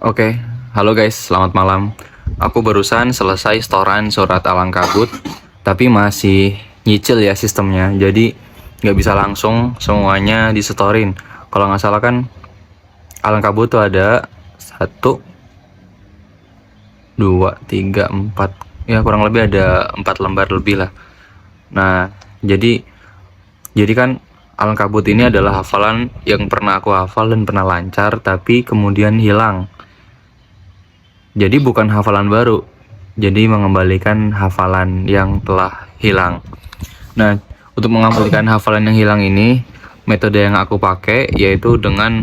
Oke, halo guys, selamat malam. Aku barusan selesai setoran surat Alang Kabut, tapi masih nyicil ya sistemnya. Jadi nggak bisa langsung semuanya disetorin. Kalau nggak salah kan Alang Kabut tuh ada satu, dua, tiga, empat, ya kurang lebih ada 4 lembar lebih lah. Nah, jadi kan Alang Kabut ini adalah hafalan yang pernah aku hafal dan pernah lancar, tapi kemudian hilang. Jadi bukan hafalan baru, jadi mengembalikan hafalan yang telah hilang. Nah, untuk mengembalikan hafalan yang hilang ini, metode yang aku pakai yaitu dengan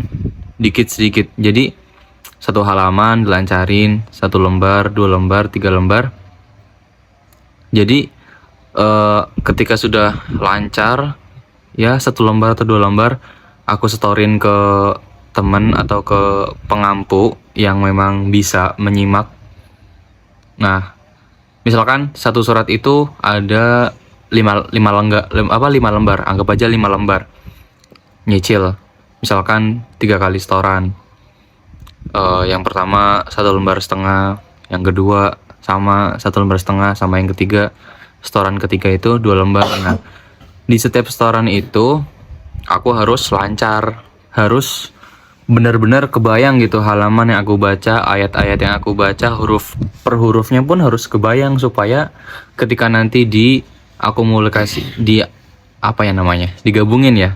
dikit sedikit. Jadi satu halaman dilancarin, 1 lembar, 2 lembar, 3 lembar. Jadi ketika sudah lancar, ya 1 lembar atau 2 lembar, aku setorin ke teman atau ke pengampu yang memang bisa menyimak. Nah, misalkan satu surat itu ada 5 lembar, anggap aja 5 lembar. Nyicil, misalkan 3 kali setoran. Yang pertama 1,5 lembar, yang kedua sama 1,5 lembar, sama yang ketiga setoran ketiga itu 2 lembar. Nah, di setiap setoran itu aku harus lancar, harus benar-benar kebayang gitu halaman yang aku baca, ayat-ayat yang aku baca, huruf per hurufnya pun harus kebayang supaya ketika nanti di akumulasi, di apa ya namanya, digabungin ya,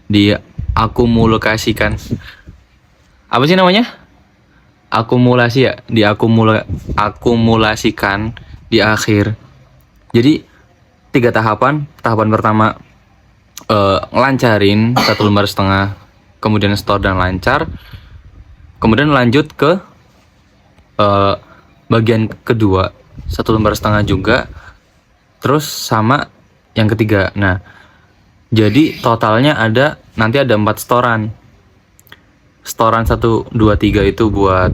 di akumulasikan, apa sih namanya, akumulasi ya, akumulasikan di akhir. Jadi 3 tahapan. Tahapan pertama ngelancarin 1,5 lembar, kemudian store dan lancar, kemudian lanjut ke bagian kedua 1,5 lembar juga, terus sama yang ketiga. Nah, jadi totalnya nanti ada 4 setoran. Setoran 1, 2, 3 itu buat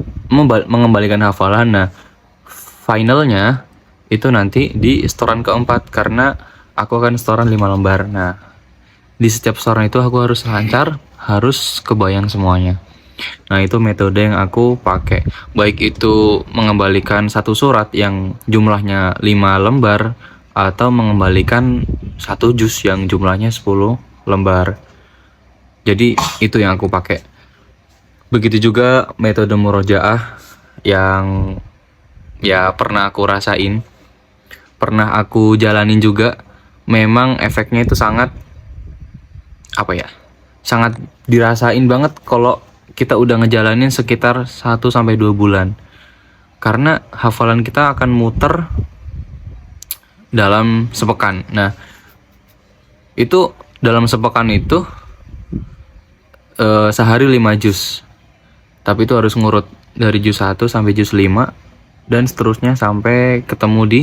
mengembalikan hafalan. Nah, finalnya itu nanti di setoran keempat, karena aku akan setoran 5 lembar. Nah, di setiap setoran itu aku harus lancar, harus kebayang semuanya. Nah, itu metode yang aku pakai. Baik itu mengembalikan satu surat yang jumlahnya 5 lembar, atau mengembalikan satu juz yang jumlahnya 10 lembar. Jadi itu yang aku pakai. Begitu juga metode murojaah yang ya pernah aku rasain, pernah aku jalanin juga. Memang efeknya itu sangat sangat dirasain banget kalau kita udah ngejalanin sekitar 1-2 bulan, karena hafalan kita akan muter dalam sepekan. Nah, itu dalam sepekan itu sehari 5 juz, tapi itu harus ngurut dari juz 1 sampai juz 5 dan seterusnya sampai ketemu di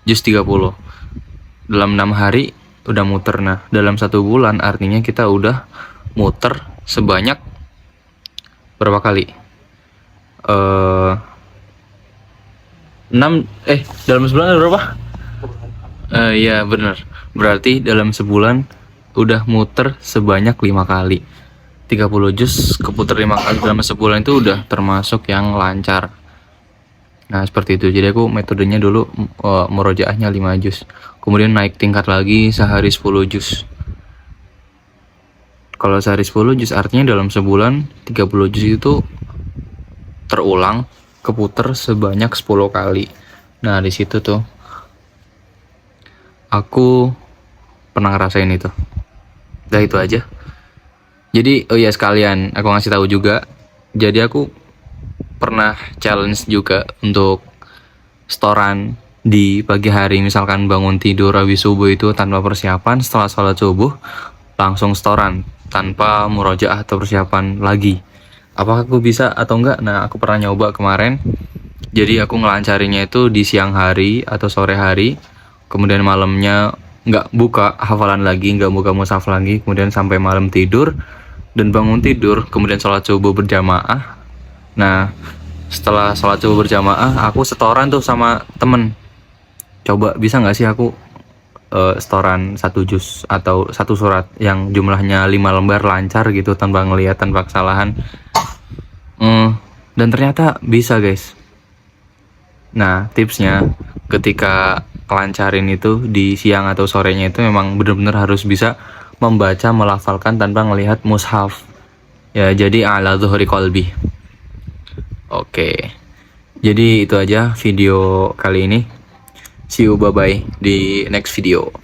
juz 30. Dalam 6 hari udah muter. Nah, dalam 1 bulan artinya kita udah muter sebanyak berapa kali? 6 dalam sebulan ada berapa? Ya bener, berarti dalam sebulan udah muter sebanyak 5 kali. 30 juz keputer 5 kali dalam sebulan itu udah termasuk yang lancar. Nah, seperti itu. Jadi aku metodenya dulu murojaahnya 5 juz. Kemudian naik tingkat lagi sehari 10 juz. Kalau sehari 10 juz artinya dalam sebulan 30 juz itu terulang, keputer sebanyak 10 kali. Nah, di situ tuh aku pernah ngerasain itu. Udah itu aja. Jadi, oh ya sekalian aku ngasih tahu juga. Jadi aku pernah challenge juga untuk setoran di pagi hari. Misalkan bangun tidur habis subuh itu tanpa persiapan, setelah sholat subuh langsung setoran tanpa murojaah atau persiapan lagi. Apakah aku bisa atau enggak? Nah, aku pernah nyoba kemarin. Jadi aku ngelancarinnya itu di siang hari atau sore hari, kemudian malamnya nggak buka hafalan lagi, nggak buka mushaf lagi, kemudian sampai malam tidur dan bangun tidur, kemudian sholat subuh berjamaah. Nah, setelah sholat subuh berjamaah, aku setoran tuh sama temen. Coba bisa nggak sih aku setoran 1 juz atau 1 surat yang jumlahnya 5 lembar lancar gitu, tanpa ngelihat, tanpa kesalahan. Dan ternyata bisa guys. Nah tipsnya ketika kelancarin itu di siang atau sorenya itu memang benar-benar harus bisa membaca, melafalkan tanpa melihat mushaf. Ya jadi ala zuhri qalbi. Oke. Jadi itu aja video kali ini. See you, bye bye di next video.